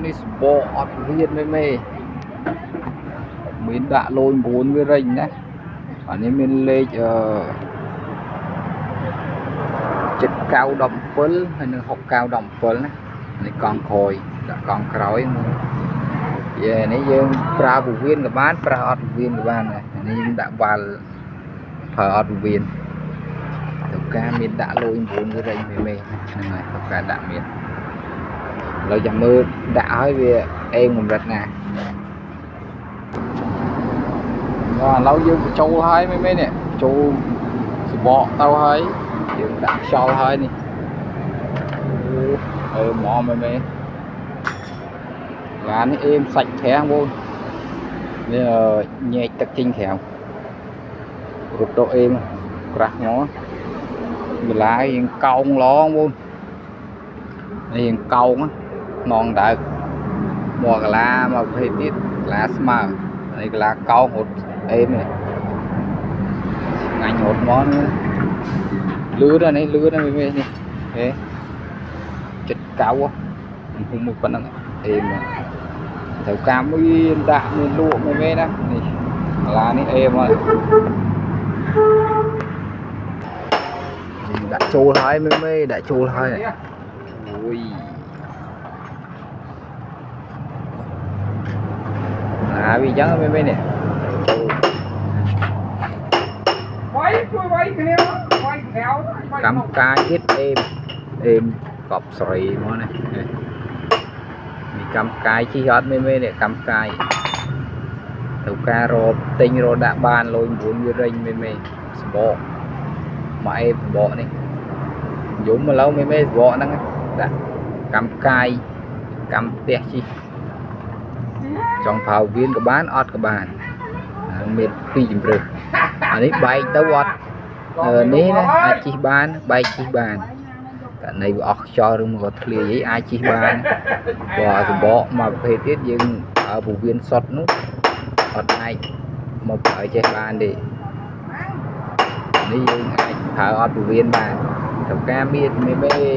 នេះសបកអត់រៀនមេមានដាក់លូន9វារិញណាអានេះមានលេខ7917ហើយនឹង6917ណានេះកង់ក្រោយដាក់កង់ក្រោយនេះយើងប្រើពវៀនក៏បានប្រើអត់ពវៀនក៏បានដែរនេះយើងដាក់វ៉ាល់ប្រើអត់ពវៀនទៅការមានដាក់លុយ9វារិញមេហ្នឹងហើយទៅការដាក់មានឥឡូវចាំមើលដាក់ឲ្យវាអេងកម្រិតណាឥឡូវយើងបញ្ចូលហើយមេនេះចូលសបកទៅហើយយើងដាក់ខ្យល់ហើយនេះមកមេឡាននេះអេមសាច់ខាំងបងនេះញែកទឹកចេញក្រៅរត់ទៅអេមក្រាស់មកវាឡាយើងកោងឡងបងនេះយើងកោងនងដើមកកាឡាមកប្រភេទទៀតកាឡាស្មើនេះកាឡាកោងរត់អេមនេះងាញ់រត់មកលឿននេះលឿននេះហេចិត្តកៅហ្នឹងមួយប៉ុណ្ណឹងអេមត្រូវការមានដាក់មានលក់មេណានេះកាឡានេះអេមហើយដាក់ចូលហើយមេដាក់ចូលហើយអូយវាចឹងមេនេះវាយជួយវាយគ្នាវាយក្រៅកម្មការទៀតអេមកប់ស្រីមកនេះកម្មកាយជីអត់មេនេះកម្មកាយទៅការរកទិញរកដាក់បានលុយ9វារិញមេសបកមកអេសបកនេះយំមកឡូវមេសបកហ្នឹងដាក់កម្មកាយកម្មផ្ទះជីចង់ផៅវៀនក៏បានអត់ក៏បានមាន2ជំរើសអានេះបែកទៅអត់នេះណាអាចជីបានបែកជីបានតែនៃវាអស់ខ្យល់ឬមកធ្លាយអីអាចជីបានព្រោះសបកមកប្រភេទទៀតយើងពវៀនសុតនោះអត់អាចមកប្រើចេះបានទេនេះយើងអាចប្រើអត់ពវៀនបានត្រូវការមានមេ